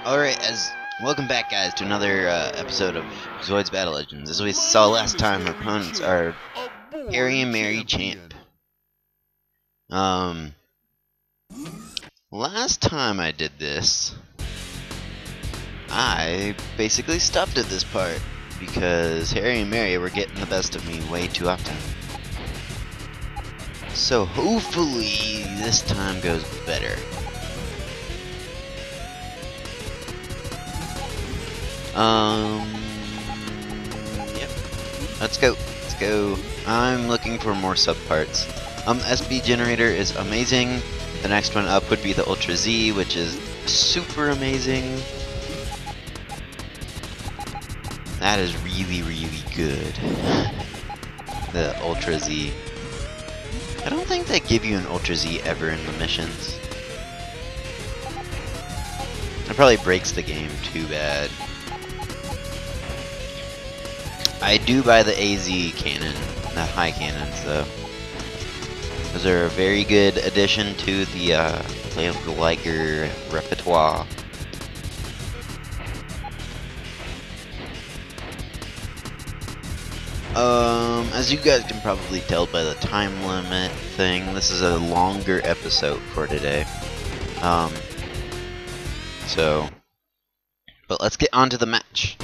Alright, welcome back, guys, to another episode of ZOIDS Battle Legends. As we saw last time, our opponents are Harry and Mary Champ. Last time I did this, I basically stopped at this part because Harry and Mary were getting the best of me way too often. So hopefully this time goes better. Yep. Let's go. I'm looking for more subparts. SB generator is amazing. The next one up would be the Ultra Z, which is super amazing. That is really, really good. The Ultra Z. I don't think they give you an Ultra Z ever in the missions. It probably breaks the game too bad. I do buy the AZ cannon, the high cannons, though. Those are a very good addition to the Liger repertoire. As you guys can probably tell by the time limit thing, this is a longer episode for today. But let's get on to the match.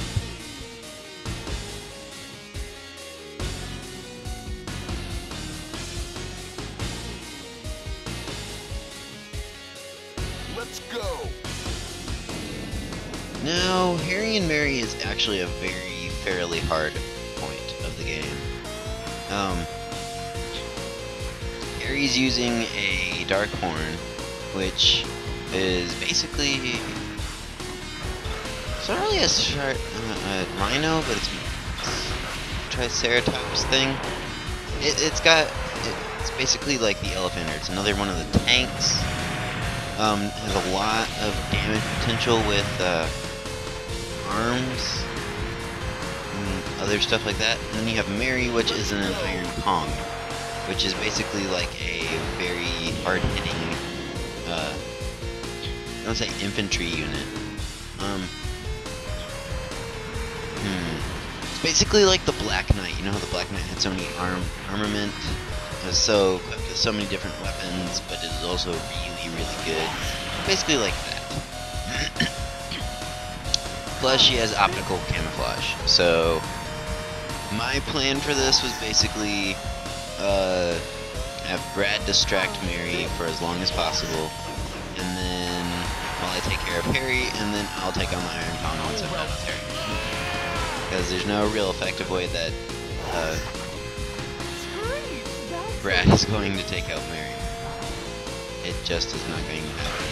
Let's go. Now, Harry and Mary is actually a fairly hard point of the game. Harry's using a Dark Horn, which is basically, it's not really a rhino, but it's Triceratops thing. It's basically like the elephant, or it's another one of the tanks. Has a lot of damage potential with arms and other stuff like that. And then you have Mary, which is an Iron Kong, which is basically like a very hard-hitting, I don't say infantry unit. It's basically like the Black Knight. You know how the Black Knight had so many armament? It was so equipped with so many different weapons, but it is also really good. Basically like that. Plus she has optical camouflage. So my plan for this was basically have Brad distract Mary for as long as possible, and then while I take care of Harry, and then I'll take on the Iron Kong once I'm done with Harry. Because there's no real effective way that Brad is going to take out Mary. It just is not going to happen.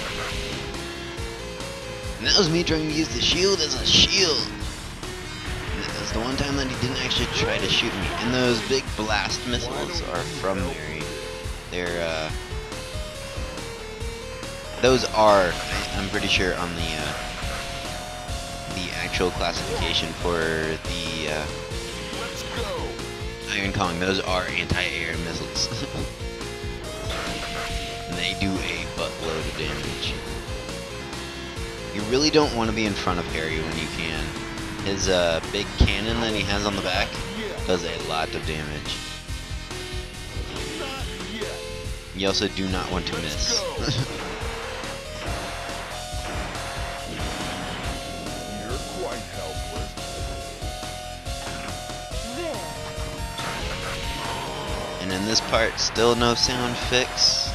And that was me trying to use the shield as a shield. And that was the one time that he didn't actually try to shoot me. And those big blast missiles are from Mary. They're, those are, I'm pretty sure, on the actual classification for the, Iron Kong. Those are anti-air missiles. And they do a buttload of damage. You really don't want to be in front of Harry when you can. His big cannon that he has on the back does a lot of damage. You also do not want to miss. You're quite helpless. And in this part, still no sound fix.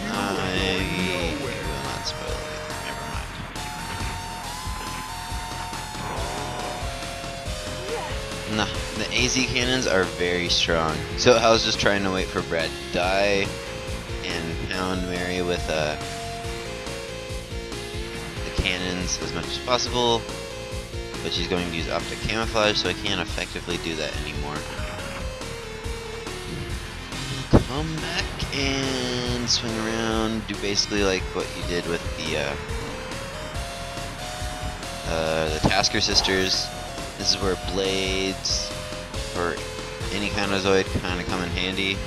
I will not spoil anything, never mind. Nah, the AZ cannons are very strong. So I was just trying to wait for Brad to die and pound Mary with the cannons as much as possible. But she's going to use optic camouflage, so I can't effectively do that anymore. Come back and swing around, do basically like what you did with the Tasker Sisters. This is where blades or any kind of Zoid kind of come in handy.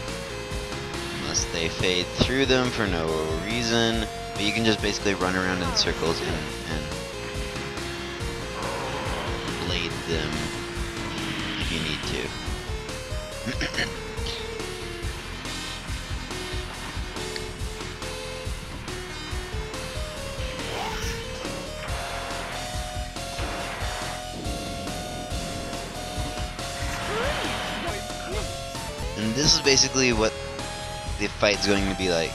unless they fade through them for no reason. But you can just basically run around in circles and blade them if you need to. And this is basically what the fight's going to be like.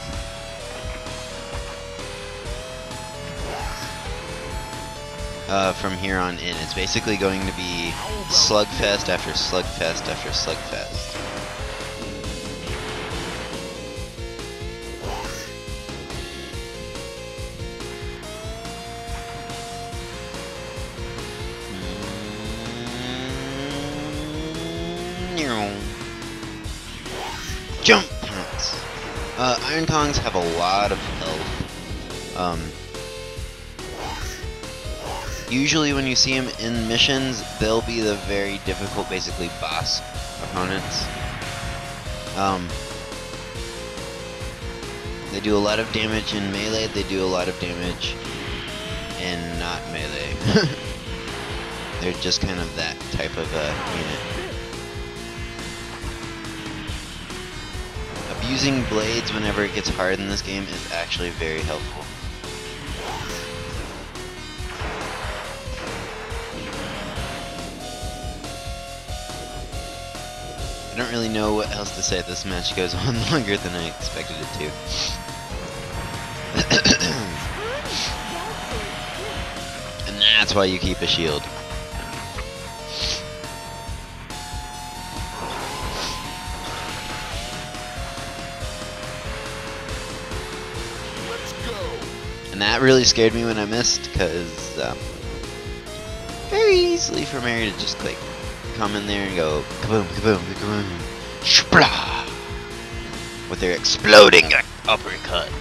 From here on in, it's basically going to be slugfest after slugfest after slugfest. Jump punch. Iron Kongs have a lot of health. Usually when you see them in missions, they'll be the very difficult, basically, boss opponents. They do a lot of damage in melee, they do a lot of damage in not melee. They're just kind of that type of unit. Abusing blades whenever it gets hard in this game is actually very helpful. I don't really know what else to say. This match goes on longer than I expected it to. And that's why you keep a shield. Let's go. And that really scared me when I missed, because very easily for Mary to just like come in there and go kaboom, kaboom, kaboom, shpla, with their exploding uppercut.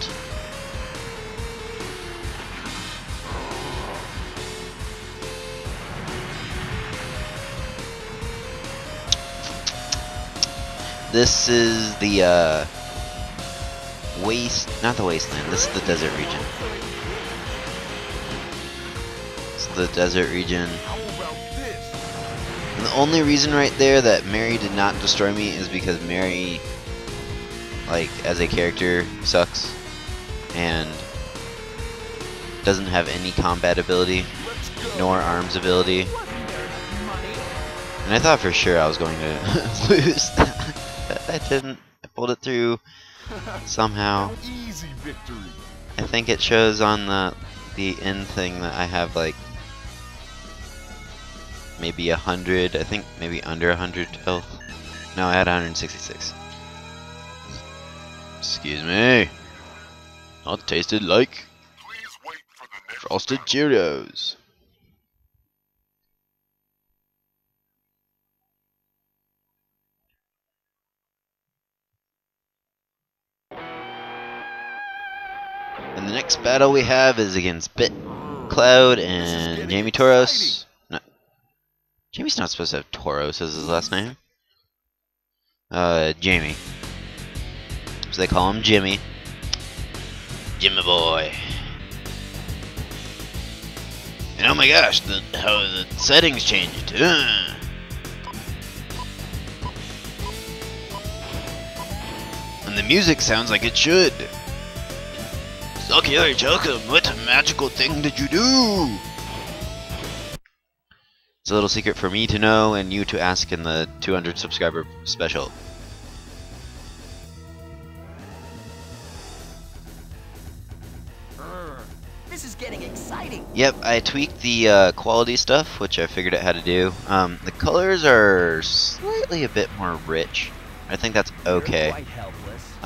This is the not the wasteland. This is the desert region. This is the desert region. And the only reason right there that Mary did not destroy me is because Mary, like, as a character, sucks and doesn't have any combat ability nor arms ability. And I thought for sure I was going to lose, but I didn't. I pulled it through somehow. Easy victory. I think it shows on the end thing that I have like maybe 100, I think maybe under 100 health. No, I had 166. Excuse me. That tasted like Please wait for the next Frosted Cheerios. And the next battle we have is against BitCloud and Jamie Toros. No, Jamie's not supposed to have Toros as his last name. Jamie. So they call him Jimmy. Jimmy boy. And oh my gosh, how the settings changed. And the music sounds like it should. Sucky Jokum, what magical thing did you do? It's a little secret for me to know and you to ask in the 200 subscriber special. This is getting exciting. Yep, I tweaked the quality stuff, which I figured out how to do. The colors are slightly a bit more rich. I think that's okay. You're quite helpless.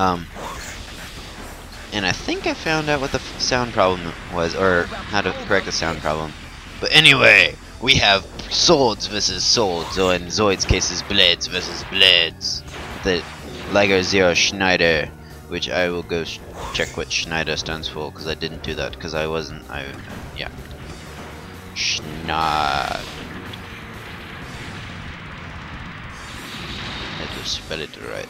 And I think I found out what the sound problem was, or how to correct the sound problem. But anyway, we have swords versus swords, or in Zoid's cases, blades versus blades. The Liger Zero Schneider, which I will go check what Schneider stands for, because I didn't do that, because I wasn't, yeah. Schneider. I had to spell it right.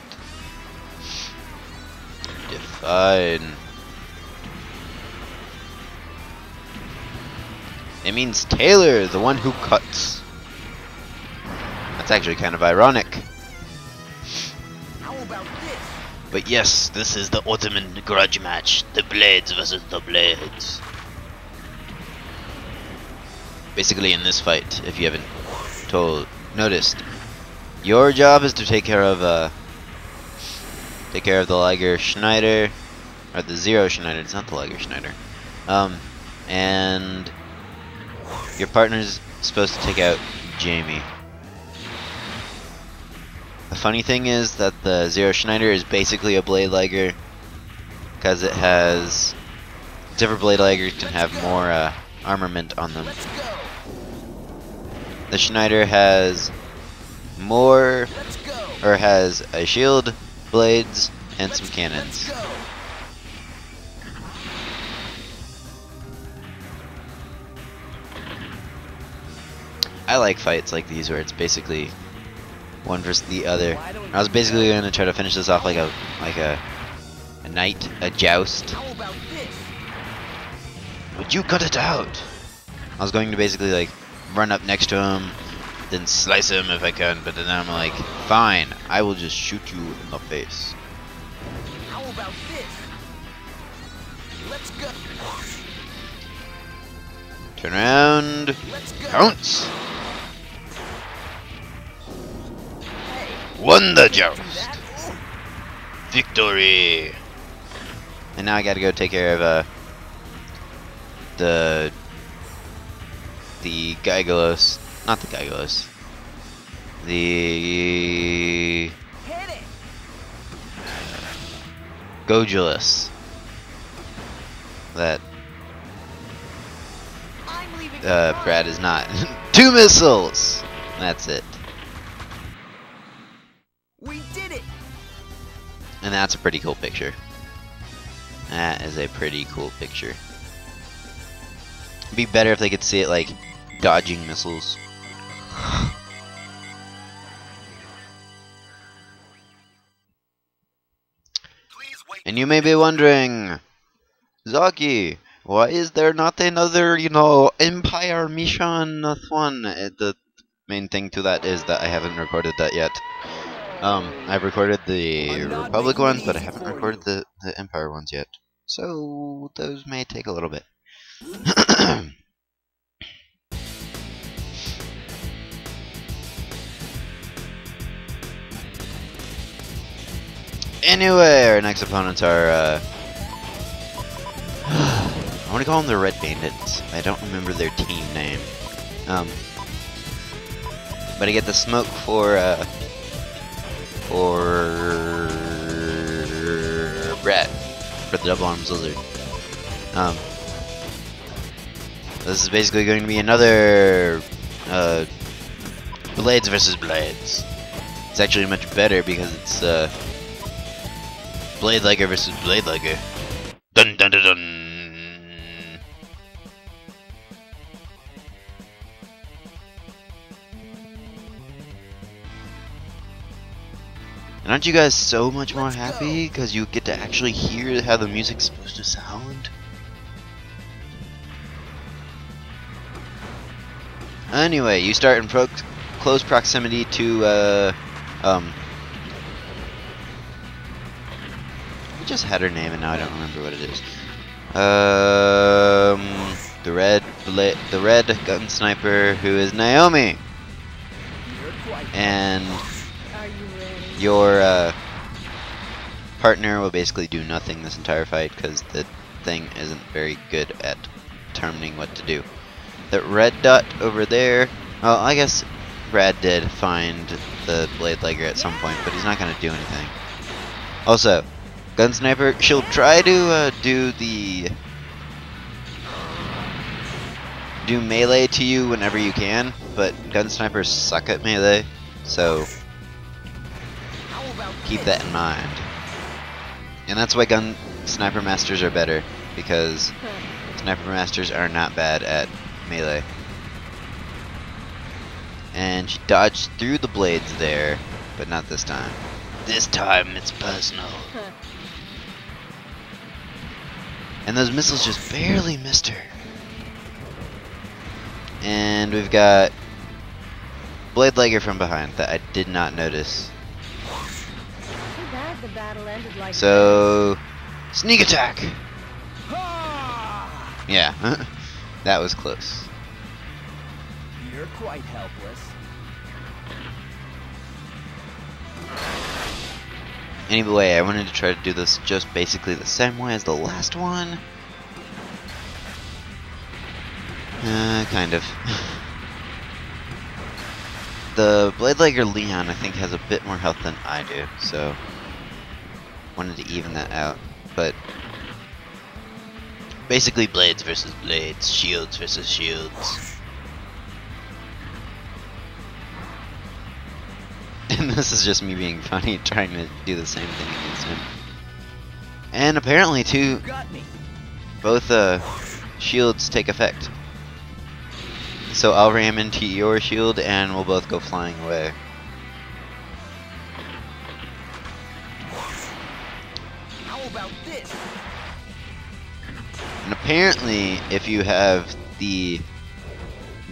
Define. It means tailor, the one who cuts. That's actually kind of ironic. How about this? But yes, this is the ultimate grudge match. The Blades versus the Blades. Basically in this fight, if you haven't noticed, your job is to take care of the Liger Schneider, or the Zero Schneider. It's not the Liger Schneider. And your partner's supposed to take out Jamie. The funny thing is that the Zero Schneider is basically a Blade Liger, because it has different Blade Ligers can have more armament on them. Let's go. The Schneider has more, Let's go. or has a shield, blades, and some cannons. Let's go. I like fights like these where it's basically one versus the other. I was basically going to try to finish this off like a knight, a joust. How about this? Would you cut it out? I was going to basically like run up next to him, then slice him if I can, but then I'm like, fine, I will just shoot you in the face. How about this? Let's go. Turn around, Let's go. pounce. Hey, Won the do joust. that. Victory. And now I gotta go take care of the Gygalos, not the Gygalos, the Hit it. Gogulus. That I'm leaving. Brad is not. 2 missiles. That's it. We did it. And that's a pretty cool picture. That is a pretty cool picture. It'd be better if they could see it like dodging missiles. Please wait. And you may be wondering, Zaki, why is there not another, Empire mission one? The main thing to that is that I haven't recorded that yet. I've recorded the Republic ones, but I haven't recorded the Empire ones yet. So those may take a little bit. Anyway, our next opponents are, I want to call them the Red Bandits. I don't remember their team name. But I get the smoke for Brett, for the Double Arms Lizard. This is basically going to be another, Blades versus Blades. It's actually much better because it's, Blade Liger versus Blade Liger. Dun dun dun dun. And aren't you guys so much more happy because you get to actually hear how the music's supposed to sound? Anyway, you start in close proximity to we just had her name and now I don't remember what it is. The red gun sniper, who is Naomi, and your partner will basically do nothing this entire fight because the thing isn't very good at determining what to do. That red dot over there, well, I guess Brad did find the Blade Liger at some point, but he's not going to do anything. Also, Gun Sniper, she'll try to do melee to you whenever you can, but Gun Snipers suck at melee, so keep that in mind. And that's why Gun Sniper Masters are better, because Sniper Masters are not bad at melee. And she dodged through the blades there, but not this time. This time it's personal. And those missiles just barely missed her. And we've got Blade Legger from behind that I did not notice. Too bad the battle ended like So, sneak attack! Ha! Yeah, that was close. You're quite helpless. Anyway, I wanted to try to do this just basically the same way as the last one. Kind of. The Blade Legger Leon, I think, has a bit more health than I do, so wanted to even that out. But basically, blades versus blades, shields versus shields. And this is just me being funny, trying to do the same thing against him. And apparently, too, Got me. both shields take effect. So I'll ram into your shield and we'll both go flying away. How about this? And apparently, if you have the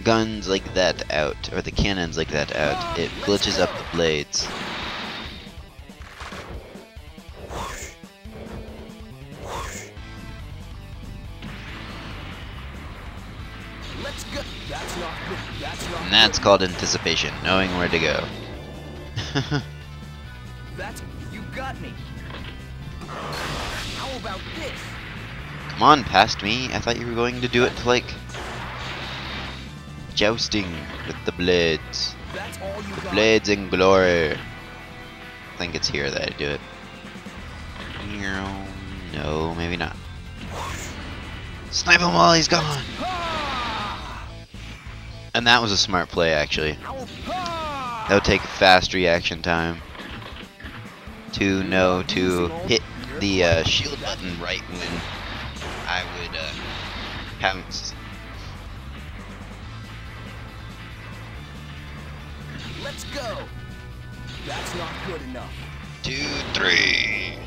guns like that out, or the cannons like that out, it glitches up the blades. Let's go. That's not good. That's not And that's good. called anticipation, knowing where to go. That's you got me. How about this? Come on, past me. I thought you were going to do it to, like, jousting with the blades. That's all you got. Blades and glory. I think it's here that I do it. No, maybe not. Snipe him while he's gone! Ha! And that was a smart play, actually. Ha! That would take fast reaction time to know to hit the shield button right when I would pounce. Let's go. That's not good enough. 2, 3.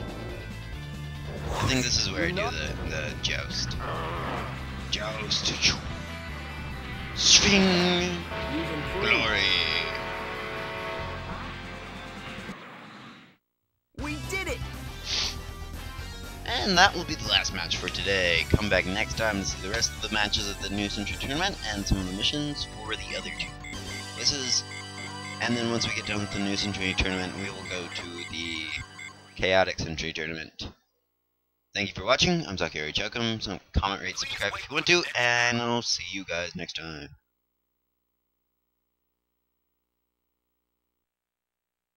I think this is where I do the joust. Joust. Swing. Moving free. Glory. We did it. And that will be the last match for today. Come back next time to see the rest of the matches of the New Century Tournament and some of the missions for the other two places. And then once we get done with the New Century Tournament, we will go to the Chaotic Century Tournament. Thank you for watching. I'm Zakari Chokum. So comment, rate, subscribe if you want to, and I'll see you guys next time.